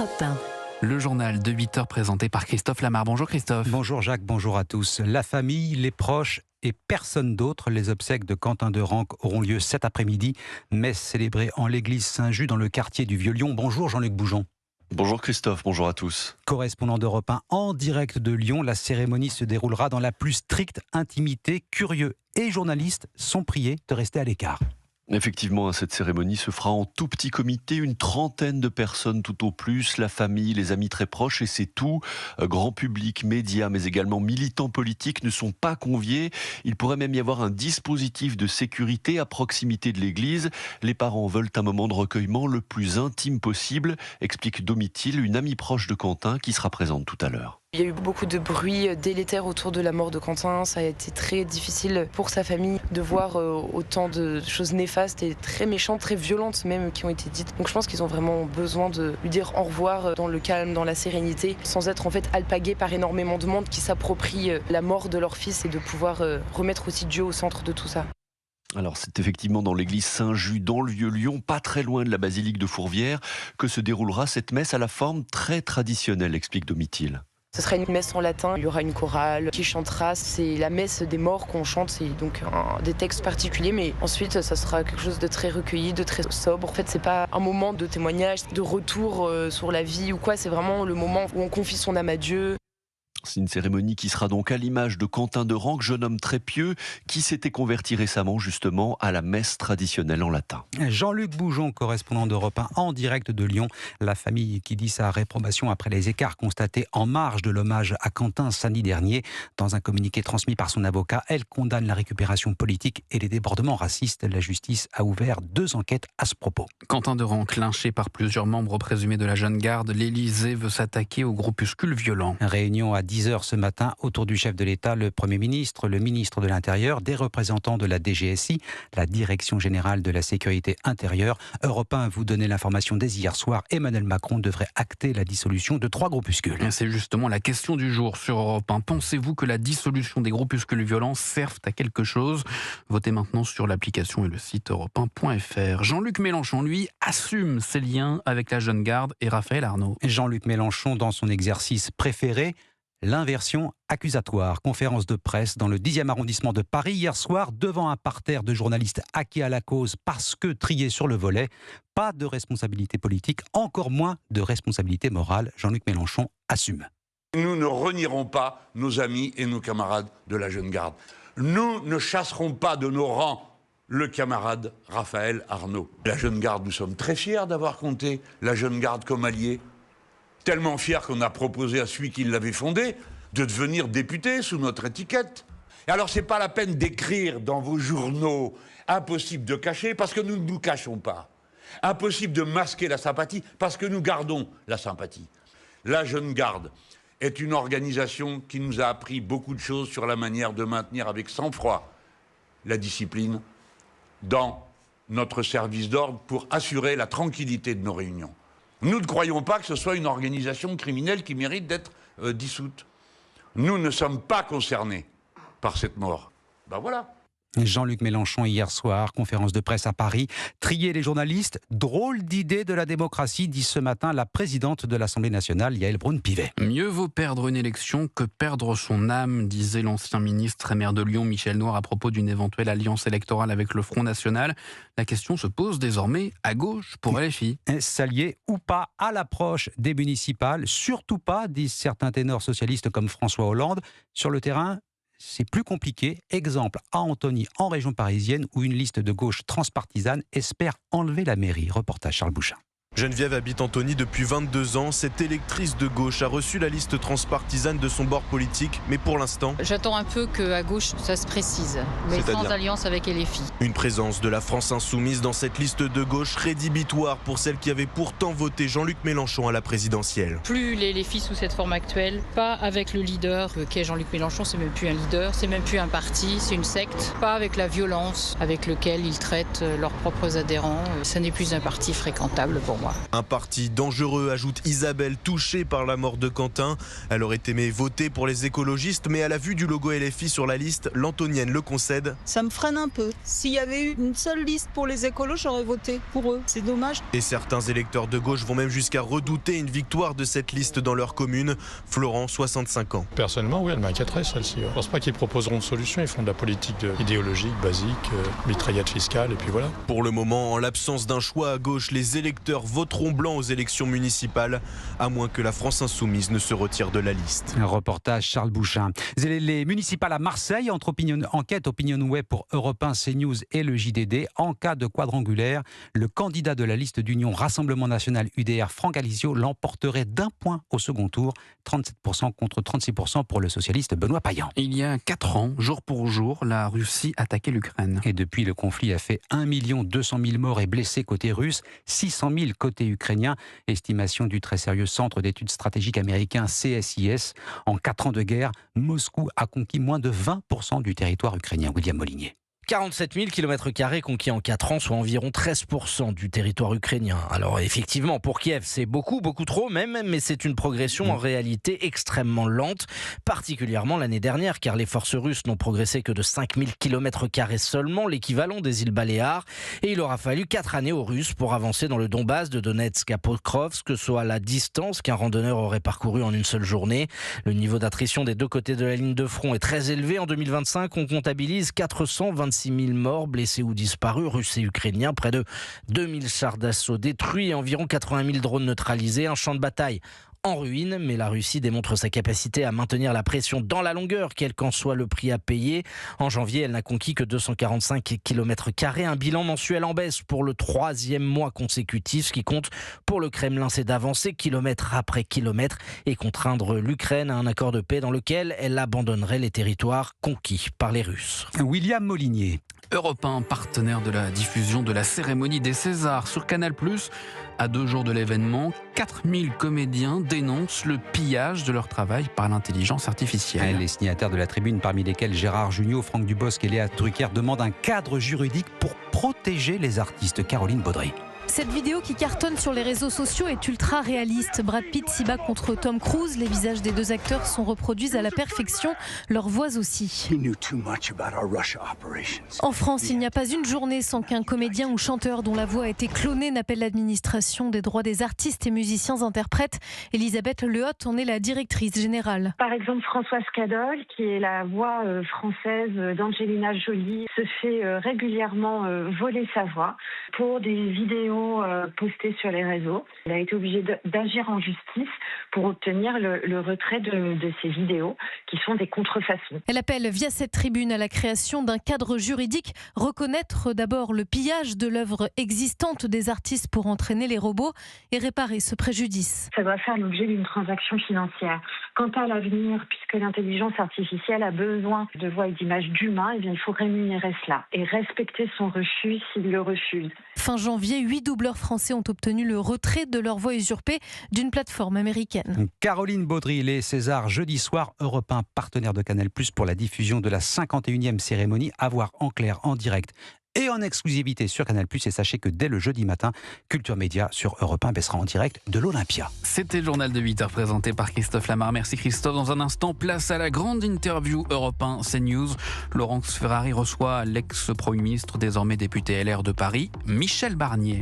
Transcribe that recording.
Europe 1. Le journal de 8 heures présenté par Christophe Lamar. Bonjour Christophe. Bonjour Jacques, bonjour à tous. La famille, les proches et personne d'autre. Les obsèques de Quentin de Ranc auront lieu cet après-midi. Messe célébrée en l'église Saint-Just dans le quartier du Vieux-Lyon. Bonjour Jean-Luc Boujon. Bonjour Christophe, bonjour à tous. Correspondant d'Europe 1 en direct de Lyon, la cérémonie se déroulera dans la plus stricte intimité. Curieux et journalistes sont priés de rester à l'écart. Effectivement, cette cérémonie se fera en tout petit comité, une trentaine de personnes tout au plus, la famille, les amis très proches et c'est tout. Grand public, médias, mais également militants politiques ne sont pas conviés. Il pourrait même y avoir un dispositif de sécurité à proximité de l'église. Les parents veulent un moment de recueillement le plus intime possible, explique Domitille, une amie proche de Quentin qui sera présente tout à l'heure. Il y a eu beaucoup de bruit délétère autour de la mort de Quentin. Ça a été très difficile pour sa famille de voir autant de choses néfastes et très méchantes, très violentes même qui ont été dites. Donc je pense qu'ils ont vraiment besoin de lui dire au revoir dans le calme, dans la sérénité, sans être en fait alpagués par énormément de monde qui s'approprie la mort de leur fils et de pouvoir remettre aussi Dieu au centre de tout ça. Alors c'est effectivement dans l'église Saint-Just, dans le Vieux-Lyon, pas très loin de la basilique de Fourvière, que se déroulera cette messe à la forme très traditionnelle, explique Domitille. Ce sera une messe en latin, il y aura une chorale qui chantera, c'est la messe des morts qu'on chante, c'est donc des textes particuliers, mais ensuite ça sera quelque chose de très recueilli, de très sobre. En fait c'est pas un moment de témoignage, de retour sur la vie ou quoi, c'est vraiment le moment où on confie son âme à Dieu. C'est une cérémonie qui sera donc à l'image de Quentin de Ranc, jeune homme très pieux, qui s'était converti récemment justement à la messe traditionnelle en latin. Jean-Luc Boujon, correspondant d'Europe 1 en direct de Lyon. La famille qui dit sa réprobation après les écarts constatés en marge de l'hommage à Quentin samedi dernier. Dans un communiqué transmis par son avocat, elle condamne la récupération politique et les débordements racistes. La justice a ouvert 2 enquêtes à ce propos. Quentin de Ranc, lynché par plusieurs membres présumés de la Jeune Garde, l'Élysée veut s'attaquer au groupuscule violent. Réunion à 10h ce matin autour du chef de l'État, le Premier ministre, le ministre de l'Intérieur, des représentants de la DGSI, la Direction Générale de la Sécurité Intérieure. Europe 1 vous donnait l'information dès hier soir. Emmanuel Macron devrait acter la dissolution de 3 groupuscules. C'est justement la question du jour sur Europe 1. Pensez-vous que la dissolution des groupuscules violents serve à quelque chose? Votez maintenant sur l'application et le site europe1.fr. Jean-Luc Mélenchon, lui, assume ses liens avec la Jeune Garde et Raphaël Arnaud. Jean-Luc Mélenchon, dans son exercice préféré, l'inversion accusatoire. Conférence de presse dans le 10e arrondissement de Paris hier soir devant un parterre de journalistes acquis à la cause parce que triés sur le volet. Pas de responsabilité politique, encore moins de responsabilité morale. Jean-Luc Mélenchon assume. Nous ne renierons pas nos amis et nos camarades de la Jeune Garde. Nous ne chasserons pas de nos rangs le camarade Raphaël Arnaud. La Jeune Garde, nous sommes très fiers d'avoir compté la Jeune Garde comme allié. Tellement fier qu'on a proposé à celui qui l'avait fondé de devenir député sous notre étiquette. Et alors, c'est pas la peine d'écrire dans vos journaux « impossible de cacher » parce que nous ne nous cachons pas. Impossible de masquer la sympathie parce que nous gardons la sympathie. La Jeune Garde est une organisation qui nous a appris beaucoup de choses sur la manière de maintenir avec sang-froid la discipline dans notre service d'ordre pour assurer la tranquillité de nos réunions. Nous ne croyons pas que ce soit une organisation criminelle qui mérite d'être dissoute. Nous ne sommes pas concernés par cette mort. Ben voilà. Jean-Luc Mélenchon hier soir, conférence de presse à Paris. Trier les journalistes, drôle d'idée de la démocratie, dit ce matin la présidente de l'Assemblée nationale, Yaël Braun-Pivet. Mieux vaut perdre une élection que perdre son âme, disait l'ancien ministre et maire de Lyon, Michel Noir, à propos d'une éventuelle alliance électorale avec le Front National. La question se pose désormais à gauche pour LFI. S'allier ou pas à l'approche des municipales, surtout pas, disent certains ténors socialistes comme François Hollande. Sur le terrain, c'est plus compliqué. Exemple à Antony, en région parisienne, où une liste de gauche transpartisane espère enlever la mairie. Reportage Charles Bouchin. Geneviève habite Antony depuis 22 ans. Cette électrice de gauche a reçu la liste transpartisane de son bord politique, mais pour l'instant... J'attends un peu qu'à gauche, ça se précise, mais sans alliance avec LFI. Une présence de la France insoumise dans cette liste de gauche rédhibitoire pour celle qui avait pourtant voté Jean-Luc Mélenchon à la présidentielle. Plus les LFI sous cette forme actuelle, pas avec le leader qu'est Jean-Luc Mélenchon, c'est même plus un leader, c'est même plus un parti, c'est une secte. Pas avec la violence avec laquelle ils traitent leurs propres adhérents, ça n'est plus un parti fréquentable pour moi. mois. Un parti dangereux, ajoute Isabelle, touchée par la mort de Quentin. Elle aurait aimé voter pour les écologistes, mais à la vue du logo LFI sur la liste, l'Antonienne le concède. Ça me freine un peu. S'il y avait eu une seule liste pour les écolos, j'aurais voté pour eux. C'est dommage. Et certains électeurs de gauche vont même jusqu'à redouter une victoire de cette liste dans leur commune. Florent, 65 ans. Personnellement, oui, elle m'inquiéterait celle-ci. Je ne pense pas qu'ils proposeront une solution. Ils font de la politique idéologique, basique, mitraillette fiscale, et puis voilà. Pour le moment, en l'absence d'un choix à gauche, les électeurs voteront blanc aux élections municipales, à moins que la France Insoumise ne se retire de la liste. Un reportage Charles Bouchin. Les municipales à Marseille, enquête Opinionway pour Europe 1, CNews et le JDD. En cas de quadrangulaire, le candidat de la liste d'Union Rassemblement National UDR, Franck Alizio, l'emporterait d'1 point au second tour, 37% contre 36% pour le socialiste Benoît Payan. Il y a 4 ans, jour pour jour, la Russie attaquait l'Ukraine. Et depuis, le conflit a fait 1 200 000 morts et blessés côté russe, 600 000 côté ukrainien. Estimation du très sérieux centre d'études stratégiques américain CSIS. En 4 ans de guerre, Moscou a conquis moins de 20% du territoire ukrainien. William Molinier. 47 000 km² conquis en 4 ans, soit environ 13% du territoire ukrainien. Alors effectivement, pour Kiev, c'est beaucoup trop même, mais c'est une progression en réalité extrêmement lente, particulièrement l'année dernière, car les forces russes n'ont progressé que de 5 000 km² seulement, l'équivalent des îles Baléares, et il aura fallu 4 années aux Russes pour avancer dans le Donbass de Donetsk à Pokrovsk, soit la distance qu'un randonneur aurait parcouru en une seule journée. Le niveau d'attrition des deux côtés de la ligne de front est très élevé. En 2025, on comptabilise 426 000 morts, blessés ou disparus, russes et ukrainiens, près de 2000 chars d'assaut détruits et environ 80 000 drones neutralisés, un champ de bataille en ruine, mais la Russie démontre sa capacité à maintenir la pression dans la longueur, quel qu'en soit le prix à payer. En janvier, elle n'a conquis que 245 km², un bilan mensuel en baisse pour le 3e mois consécutif. Ce qui compte pour le Kremlin, c'est d'avancer kilomètre après kilomètre et contraindre l'Ukraine à un accord de paix dans lequel elle abandonnerait les territoires conquis par les Russes. William Molinier. Europe 1, partenaire de la diffusion de la cérémonie des Césars sur Canal+. À 2 jours de l'événement, 4000 comédiens dénoncent le pillage de leur travail par l'intelligence artificielle. Les signataires de la tribune, parmi lesquels Gérard Jugnot, Franck Dubosc et Léa Drucker, demandent un cadre juridique pour protéger les artistes. Caroline Baudry. Cette vidéo qui cartonne sur les réseaux sociaux est ultra réaliste. Brad Pitt s'y bat contre Tom Cruise. Les visages des deux acteurs sont reproduits à la perfection, leurs voix aussi. En France, il n'y a pas une journée sans qu'un comédien ou chanteur dont la voix a été clonée n'appelle l'administration des droits des artistes et musiciens interprètes. Elisabeth Lehotte en est la directrice générale. Par exemple, Françoise Cadol, qui est la voix française d'Angelina Jolie, se fait régulièrement voler sa voix pour des vidéos postées sur les réseaux. Elle a été obligée d'agir en justice pour obtenir le retrait de ces vidéos qui sont des contrefaçons. Elle appelle via cette tribune à la création d'un cadre juridique, reconnaître d'abord le pillage de l'œuvre existante des artistes pour entraîner les robots et réparer ce préjudice. Ça doit faire l'objet d'une transaction financière. Quant à l'avenir, puisque l'intelligence artificielle a besoin de voix et d'images d'humains, il faut rémunérer cela et respecter son refus s'il le refuse. Fin janvier, 8 doubleurs français ont obtenu le retrait de leur voix usurpée d'une plateforme américaine. Caroline Baudry, les Césars jeudi soir, Europe 1, partenaire de Canal+ pour la diffusion de la 51e cérémonie, à voir en clair, en direct et en exclusivité sur Canal+. Et sachez que dès le jeudi matin, Culture Média sur Europe 1 sera en direct de l'Olympia. C'était le journal de 8h présenté par Christophe Lamar. Merci Christophe. Dans un instant, place à la grande interview Europe 1 CNews. Laurence Ferrari reçoit l'ex-premier ministre, désormais député LR de Paris, Michel Barnier.